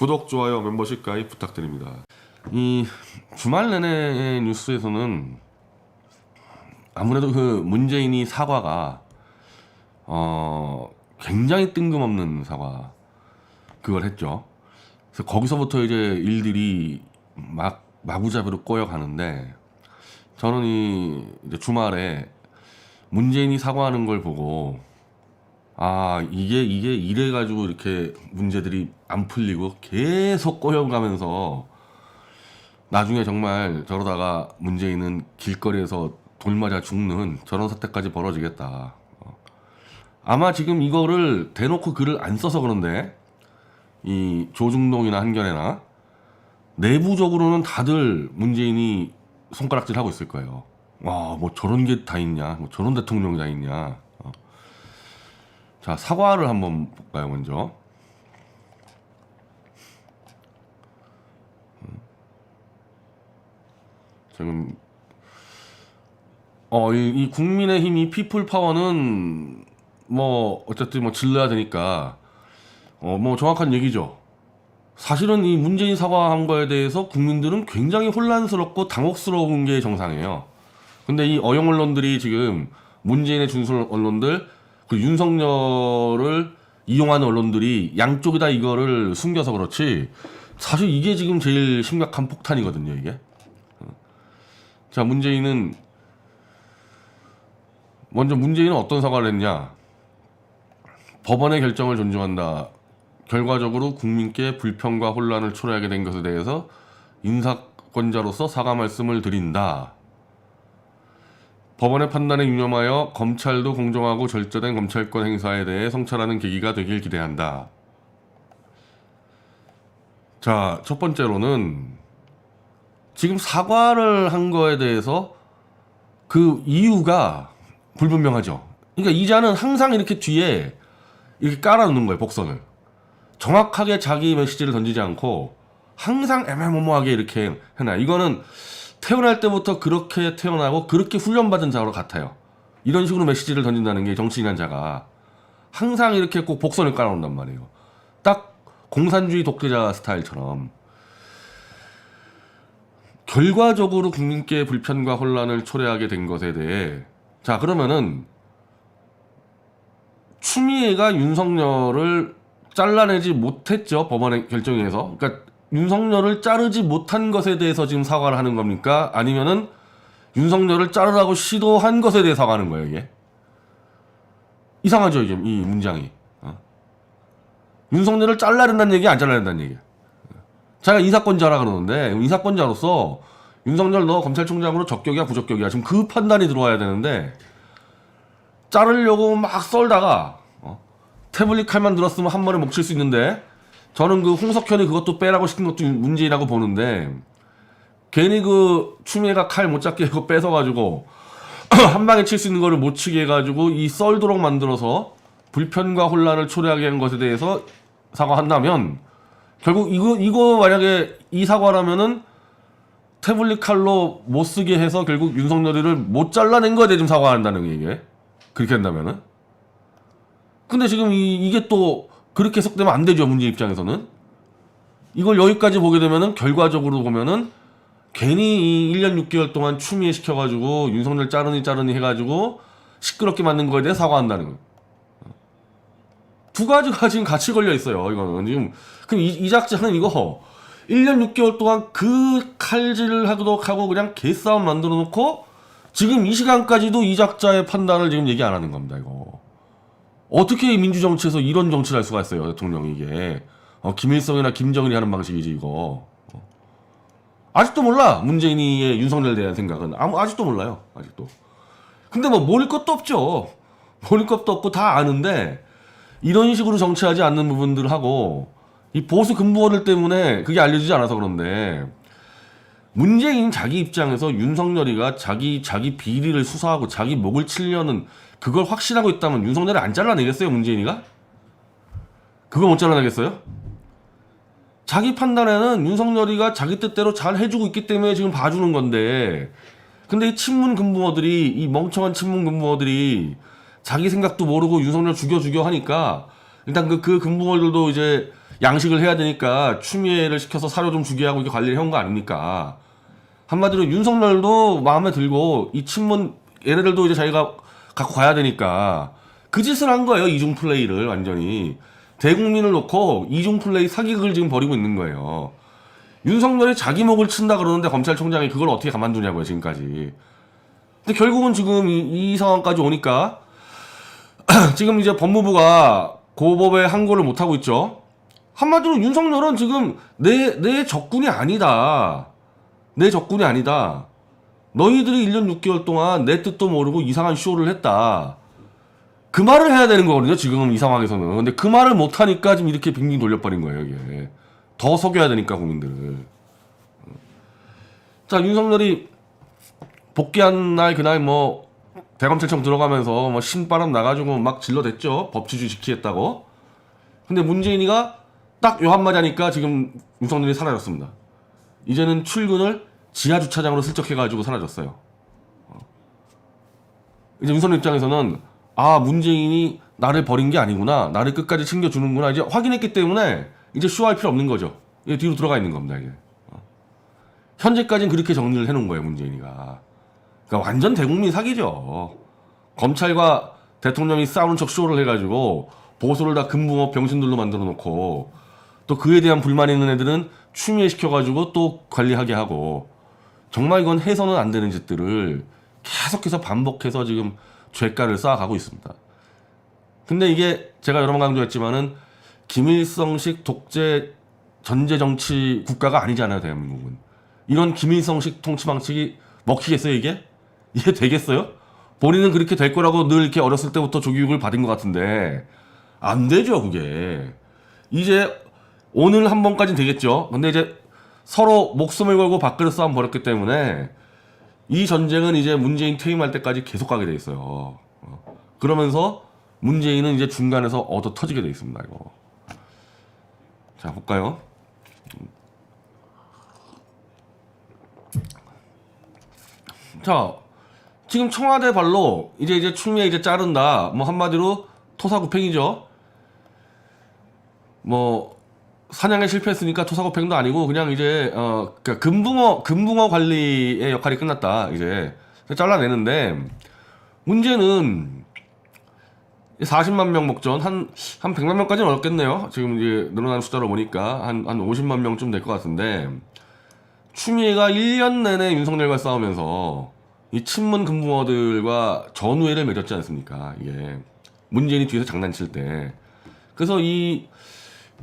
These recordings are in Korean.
구독, 좋아요, 멤버십 가입 부탁드립니다. 이 주말 내내 뉴스에서는 아무래도 그 문재인이 사과가 굉장히 뜬금없는 사과 그걸 했죠. 그래서 거기서부터 이제 일들이 마구잡이로 꼬여가는데, 저는 이제 주말에 문재인이 사과하는 걸 보고 이게 이래가지고 이렇게 문제들이 안 풀리고 계속 꼬여가면서 나중에 정말 저러다가 문재인은 길거리에서 돌 맞아 죽는 저런 사태까지 벌어지겠다. 아마 지금 이거를 대놓고 글을 안 써서 그런데 이 조중동이나 한겨레나 내부적으로는 다들 문재인이 손가락질 하고 있을 거예요. 와, 뭐 저런 게 다 있냐, 뭐 저런 대통령이 다 있냐. 자, 사과를 한번 볼까요, 먼저. 지금 이 국민의힘이 피플 파워는 뭐 어쨌든 뭐 질러야 되니까 뭐 정확한 얘기죠. 사실은 이 문재인 사과한 거에 대해서 국민들은 굉장히 혼란스럽고 당혹스러운 게 정상이에요. 근데 이 어용 언론들이 지금 문재인의 준술 언론들, 그 윤석열을 이용하는 언론들이 양쪽이 다 이거를 숨겨서 그렇지, 사실 이게 지금 제일 심각한 폭탄이거든요, 이게. 자, 문재인은 어떤 사과를 했냐. 법원의 결정을 존중한다. 결과적으로 국민께 불평과 혼란을 초래하게 된 것에 대해서 인사권자로서 사과 말씀을 드린다. 법원의 판단에 유념하여 검찰도 공정하고 절저된 검찰권 행사에 대해 성찰하는 계기가 되길 기대한다. 자, 첫 번째로는 지금 사과를 한 거에 대해서 그 이유가 불분명하죠. 그러니까 이자는 항상 이렇게 뒤에 이렇게 깔아놓는 거예요, 복선을. 정확하게 자기 메시지를 던지지 않고 항상 애매모호하게 이렇게 해놔. 이거는 태어날 때부터 그렇게 태어나고 그렇게 훈련받은 자로 같아요. 이런 식으로 메시지를 던진다는 게 정치인한 자가 항상 이렇게 꼭 복선을 깔아놓는단 말이에요. 딱 공산주의 독재자 스타일처럼. 결과적으로 국민께 불편과 혼란을 초래하게 된 것에 대해, 자, 그러면은 추미애가 윤석열을 잘라내지 못했죠, 법원의 결정에 의해서. 그러니까 윤석열을 자르지 못한 것에 대해서 지금 사과를 하는 겁니까? 아니면은 윤석열을 자르라고 시도한 것에 대해 사과하는 거예요, 이게? 이상하죠, 이게, 이 문장이. 윤석열을 잘라야 된다는 얘기, 안 잘라야 된다는 얘기. 자기가 인사권자라 그러는데, 인사권자로서 윤석열 너 검찰총장으로 적격이야 부적격이야, 지금 그 판단이 들어와야 되는데, 자르려고 막 썰다가 태블릿 칼만 들었으면 한 번에 먹칠 수 있는데, 저는 그 홍석현이 그것도 빼라고 시킨 것도 문제라고 보는데, 괜히 그 추미애가 칼 못 잡게 그거 뺏어가지고 한 방에 칠 수 있는 거를 못 치게 해가지고 이 썰도록 만들어서 불편과 혼란을 초래하게 한 것에 대해서 사과한다면, 결국 이거 만약에 이 사과라면은 태블릿 칼로 못 쓰게 해서 결국 윤석열이를 못 잘라낸 거에 대해 좀 사과한다는 게, 그렇게 한다면은. 근데 지금 이게 또 그렇게 해석되면 안 되죠, 문제 입장에서는. 이걸 여기까지 보게 되면은 결과적으로 보면은 괜히 이 1년 6개월 동안 추미애 시켜가지고 윤석열 자르니 해가지고 시끄럽게 만든 거에 대해 사과한다는 거예요. 두 가지가 지금 같이 걸려 있어요, 이거는. 지금 그럼 이 작자는 이거 1년 6개월 동안 그 칼질을 하고 그냥 개싸움 만들어 놓고 지금 이 시간까지도 이 작자의 판단을 지금 얘기 안 하는 겁니다, 이거. 어떻게 민주정치에서 이런 정치를 할 수가 있어요, 대통령이. 이게 김일성이나 김정일이 하는 방식이지, 이거. 아직도 몰라, 문재인이의 윤석열에 대한 생각은. 아직도 몰라요, 아직도. 근데 뭐 모를 것도 없죠. 모를 것도 없고 다 아는데, 이런 식으로 정치하지 않는 부분들을 하고, 이 보수 근무원들 때문에 그게 알려지지 않아서 그런데, 문재인 자기 입장에서 윤석열이가 자기 비리를 수사하고 자기 목을 치려는 그걸 확신하고 있다면 윤석열을 안 잘라내겠어요, 문재인이가? 그거 못 잘라내겠어요? 자기 판단에는 윤석열이가 자기 뜻대로 잘 해주고 있기 때문에 지금 봐주는 건데, 근데 이 친문 근무어들이, 이 멍청한 친문 근무어들이 자기 생각도 모르고 윤석열 죽여 하니까, 일단 그 근무어들도 이제 양식을 해야 되니까 추미애를 시켜서 사료 좀 주게 하고 이렇게 관리를 해온 거 아닙니까? 한마디로 윤석열도 마음에 들고 이 친문 얘네들도 이제 자기가 갖고 가야 되니까 그 짓을 한 거예요. 이중 플레이를 완전히 대국민을 놓고 이중 플레이 사기극을 지금 벌이고 있는 거예요. 윤석열이 자기 목을 친다 그러는데 검찰총장이 그걸 어떻게 가만두냐고요 지금까지. 근데 결국은 지금 이 상황까지 오니까 지금 이제 법무부가 고법에 항고를 못 하고 있죠. 한마디로 윤석열은 지금 내 적군이 아니다. 내 적군이 아니다. 너희들이 1년 6개월 동안 내 뜻도 모르고 이상한 쇼를 했다. 그 말을 해야 되는 거거든요, 지금 이 상황에서는. 근데 그 말을 못하니까 지금 이렇게 빙빙 돌려버린 거예요, 이게. 더 속여야 되니까, 국민들을. 자, 윤석열이 복귀한 날, 그날 뭐, 대검찰청 들어가면서 뭐 신바람 나가지고 막 질러댔죠. 법치주의 지키겠다고. 근데 문재인이가 딱 요 한마디 하니까 지금 윤석열이 사라졌습니다. 이제는 출근을 지하주차장으로 슬쩍 해가지고 사라졌어요. 이제 윤석열 입장에서는 아, 문재인이 나를 버린 게 아니구나. 나를 끝까지 챙겨주는구나. 이제 확인했기 때문에 이제 쇼할 필요 없는 거죠. 이제 뒤로 들어가 있는 겁니다, 이게. 현재까지는 그렇게 정리를 해놓은 거예요, 문재인이가. 그러니까 완전 대국민 사기죠. 검찰과 대통령이 싸우는 척 쇼를 해가지고 보수를 다 금붕어 병신들로 만들어 놓고 또 그에 대한 불만이 있는 애들은 추미애시켜가지고 또 관리하게 하고 정말 이건 해서는 안 되는 짓들을 계속해서 반복해서 지금 죄가를 쌓아가고 있습니다. 근데 이게 제가 여러 번 강조했지만은 김일성식 독재 전제 정치 국가가 아니잖아요, 대한민국은. 이런 김일성식 통치 방식이 먹히겠어요, 이게? 이게 되겠어요? 본인은 그렇게 될 거라고 늘 이렇게 어렸을 때부터 조교육을 받은 것 같은데 안 되죠, 그게. 이제 오늘 한 번까지는 되겠죠. 근데 이제 서로 목숨을 걸고 밥그릇 싸움 벌였기 때문에 이 전쟁은 이제 문재인 퇴임할 때까지 계속 가게 돼 있어요. 그러면서 문재인은 이제 중간에서 얻어 터지게 돼 있습니다, 이거. 자, 볼까요? 자, 지금 청와대 발로 이제 추미애 이제 자른다. 뭐 한마디로 토사구팽이죠. 뭐 사냥에 실패했으니까 토사구팽도 아니고 그냥 이제 그러니까 금붕어 관리의 역할이 끝났다. 이제 잘라내는데 문제는 40만 명 목전 한 100만 명까지는 어렵겠네요. 지금 이제 늘어나는 숫자로 보니까 한 50만 명쯤 될 것 같은데 추미애가 1년 내내 윤석열과 싸우면서 이 친문 금붕어들과 전우회를 맺었지 않습니까? 이게 문재인이 뒤에서 장난칠 때. 그래서 이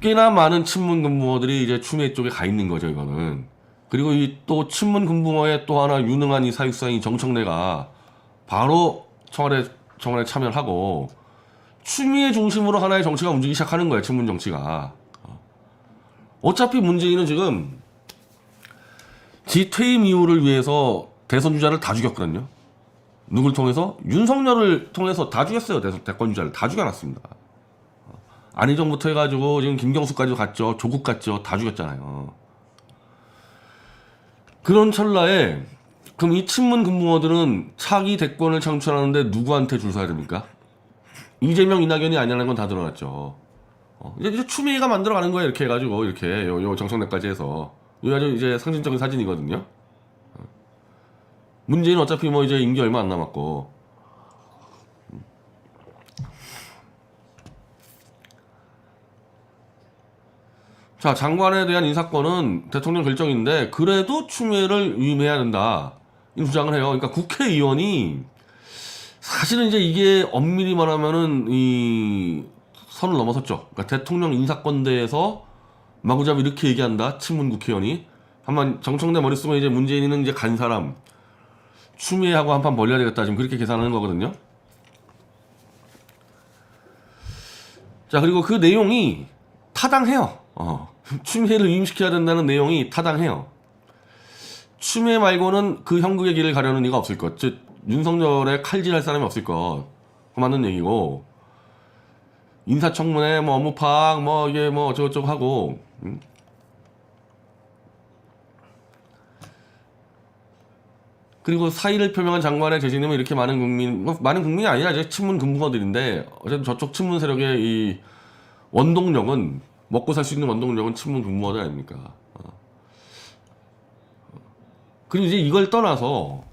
꽤나 많은 친문 금붕어들이 이제 추미애 쪽에 가 있는 거죠, 이거는. 그리고 이 또 친문 금붕어의 또 하나 유능한 이 사육사인 정청래가 바로 청와대 참여를 하고 추미애 중심으로 하나의 정치가 움직이기 시작하는 거예요, 친문 정치가. 어차피 문재인은 지금 지 퇴임 이후를 위해서 대선 주자를 다 죽였거든요. 누굴 통해서? 윤석열을 통해서 다 죽였어요. 대권 주자를 다 죽여놨습니다. 안희정부터 해가지고 지금 김경수까지 갔죠. 조국 갔죠. 다 죽였잖아요. 그런 찰나에 그럼 이 친문 금붕어들은 차기 대권을 창출하는데 누구한테 줄 서야 됩니까? 이재명, 이낙연이 아니라는 건 다 드러났죠. 이제 추미애가 만들어가는 거예요. 이렇게 해가지고 이렇게 요 정청래까지 해서 이거 아주 이제 상징적인 사진이거든요. 문재인은 어차피 뭐 이제 임기 얼마 안 남았고. 자, 장관에 대한 인사권은 대통령 결정인데 그래도 추미애를 위임해야 된다. 이 주장을 해요. 그러니까 국회의원이 사실은 이제 이게 엄밀히 말하면은 이 선을 넘어섰죠. 그러니까 대통령 인사권대에서 마구잡이 이렇게 얘기한다. 친문 국회의원이. 한번 정청래 머릿속에 이제 문재인은 이제 간 사람. 추미애하고 한판 벌려야 되겠다. 지금 그렇게 계산하는 거거든요. 자, 그리고 그 내용이 타당해요. 추미애를 위임시켜야 된다는 내용이 타당해요. 추미애 말고는 그 형국의 길을 가려는 이가 없을 것. 즉 윤석열에 칼질할 사람이 없을 것. 그 맞는 얘기고 인사청문회 뭐 업무 파악 뭐 이게 뭐 어쩌고저쩌고 하고 그리고 사의를 표명한 장관의 재직임은 이렇게 많은 국민, 뭐 많은 국민이 아니라 이제 친문 금붕어들인데 어쨌든 저쪽 친문 세력의 이 원동력은 먹고 살 수 있는 원동력은 친문 근무원 아닙니까? 그리고 이제 이걸 떠나서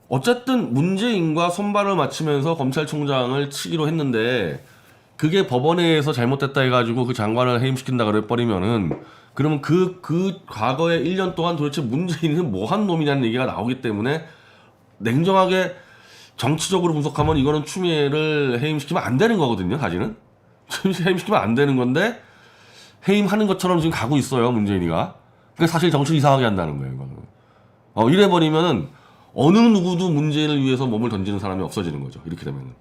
어쨌든 문재인과 손발을 맞추면서 검찰총장을 치기로 했는데 그게 법원에 의해서 잘못됐다 해가지고 그 장관을 해임시킨다 그래버리면은 그러면 그 과거에 1년 동안 도대체 문재인은 뭐 한 놈이냐는 얘기가 나오기 때문에 냉정하게 정치적으로 분석하면 이거는 추미애를 해임시키면 안 되는 거거든요, 사실은. 해임시키면 안 되는 건데 해임하는 것처럼 지금 가고 있어요, 문재인이가. 그러니까 사실 정치를 이상하게 한다는 거예요, 이거는. 이래버리면은 어느 누구도 문재인을 위해서 몸을 던지는 사람이 없어지는 거죠, 이렇게 되면은.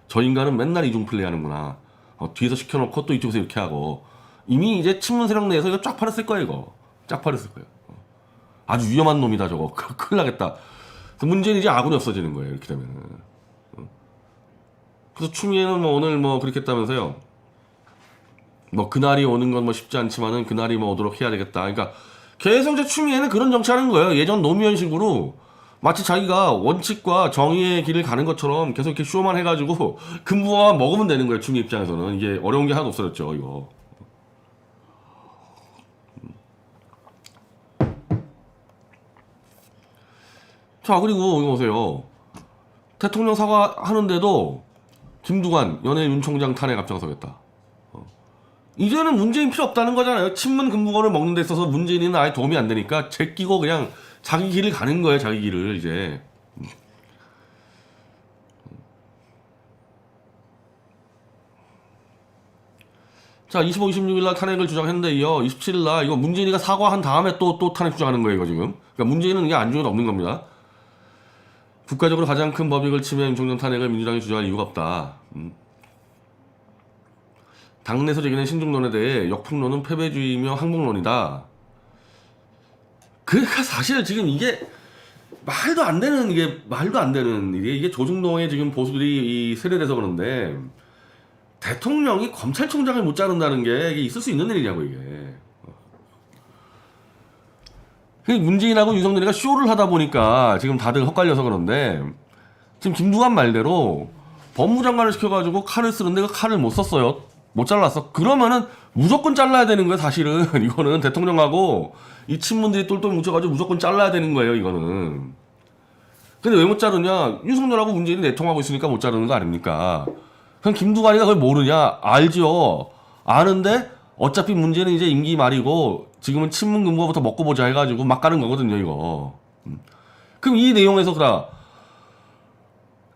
저 인간은 맨날 이중 플레이 하는구나. 뒤에서 시켜놓고 또 이쪽에서 이렇게 하고. 이미 이제 친문 세력 내에서 이거 쫙 팔았을 거예요, 이거. 쫙 팔았을 거예요. 아주 위험한 놈이다, 저거. 큰일 나겠다. 그래서 문재인이 이제 아군이 없어지는 거예요, 이렇게 되면은. 그래서 추미애는 뭐 오늘 뭐 그렇게 했다면서요. 뭐 그날이 오는 건 뭐 쉽지 않지만은 그날이 뭐 오도록 해야 되겠다. 그러니까 계속 이제 추미애는 그런 정치하는 거예요. 예전 노무현식으로 마치 자기가 원칙과 정의의 길을 가는 것처럼 계속 이렇게 쇼만 해가지고 근무만 먹으면 되는 거예요. 추미애 입장에서는 이게 어려운 게 하나도 없어졌죠, 이거. 자, 그리고 이거 보세요. 대통령 사과하는데도 김두관 연예 윤 총장 탄핵 앞장서겠다. 이제는 문재인 필요 없다는 거잖아요. 친문 금붕어를 먹는 데 있어서 문재인은 아예 도움이 안 되니까 제끼고 그냥 자기 길을 가는 거예요. 자기 길을 이제. 자, 25, 26일 날 탄핵을 주장했는데 이어 27일 날 이거 문재인이가 사과한 다음에 또 탄핵 주장하는 거예요, 이거 지금. 그러니까 문재인은 이게 안중에도 없는 겁니다. 국가적으로 가장 큰 법익을 침해한 윤총장 탄핵을 민주당이 주장할 이유가 없다. 당내에서 제기된 신중론에 대해 역풍론은 패배주의이며 항복론이다. 그러니까 사실 지금 이게 말도 안 되는 이게 조중동의 지금 보수들이 이 세례돼서 그런데 대통령이 검찰총장을 못 자른다는 게 이게 있을 수 있는 일이냐고 이게. 문재인하고 윤석열이가 쇼를 하다 보니까 지금 다들 헛갈려서 그런데 지금 김두관 말대로 법무장관을 시켜가지고 칼을 쓰는데 그 칼을 못 썼어요. 못 잘랐어. 그러면은 무조건 잘라야 되는 거예요, 사실은. 이거는 대통령하고 이 친문들이 똘똘 뭉쳐가지고 무조건 잘라야 되는 거예요, 이거는. 근데 왜 못 자르냐? 윤석열하고 문재인이 내통하고 있으니까 못 자르는 거 아닙니까? 그럼 김두관이가 그걸 모르냐? 알죠. 아는데 어차피 문제는 이제 임기 말이고 지금은 친문 근거부터 먹고 보자 해가지고 막 가는 거거든요, 이거. 그럼 이 내용에서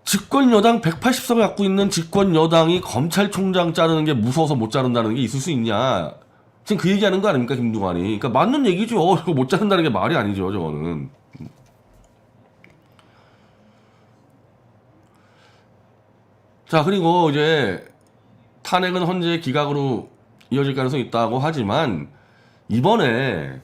집권 여당 180석을 갖고 있는 집권 여당이 검찰총장 자르는 게 무서워서 못 자른다는 게 있을 수 있냐? 지금 그 얘기하는 거 아닙니까, 김두관이? 그러니까 맞는 얘기죠. 이거 못 자른다는 게 말이 아니죠, 저거는. 자, 그리고 이제 탄핵은 헌재 기각으로 이어질 가능성이 있다고 하지만 이번에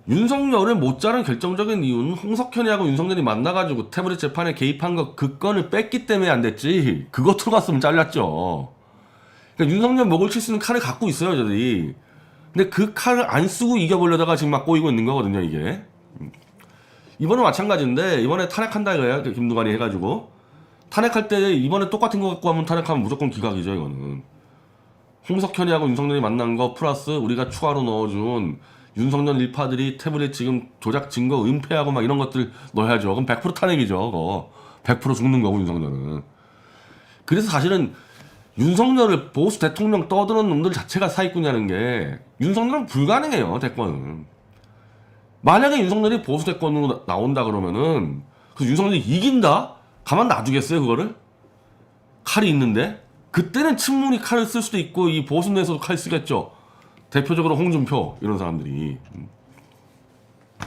윤석열을 못 자른 결정적인 이유는 홍석현이하고 윤석열이 만나가지고 태블릿 재판에 개입한 거 그 건을 뺐기 때문에 안 됐지. 그거 들어갔으면 잘렸죠. 그러니까 윤석열 목을 칠 수 있는 칼을 갖고 있어요, 저들이. 근데 그 칼을 안 쓰고 이겨보려다가 지금 막 꼬이고 있는 거거든요, 이게. 이번은 마찬가지인데 이번에 탄핵한다 이거야, 김두관이 해가지고. 탄핵할 때 이번에 똑같은 거 갖고 하면 탄핵하면 무조건 기각이죠, 이거는. 홍석현이하고 윤석열이 만난 거 플러스 우리가 추가로 넣어준 윤석열 일파들이 태블릿 지금 조작 증거 은폐하고 막 이런 것들 넣어야죠. 그럼 100% 탄핵이죠, 그거. 100% 죽는 거고, 윤석열은. 그래서 사실은 윤석열을 보수 대통령 떠드는 놈들 자체가 사기꾼이라는 게 윤석열은 불가능해요, 대권은. 만약에 윤석열이 보수 대권으로 나온다 그러면은 그 윤석열이 이긴다? 가만 놔두겠어요, 그거를? 칼이 있는데? 그때는 친문이 칼을 쓸 수도 있고 이 보수 내에서도 칼 쓰겠죠. 대표적으로 홍준표 이런 사람들이.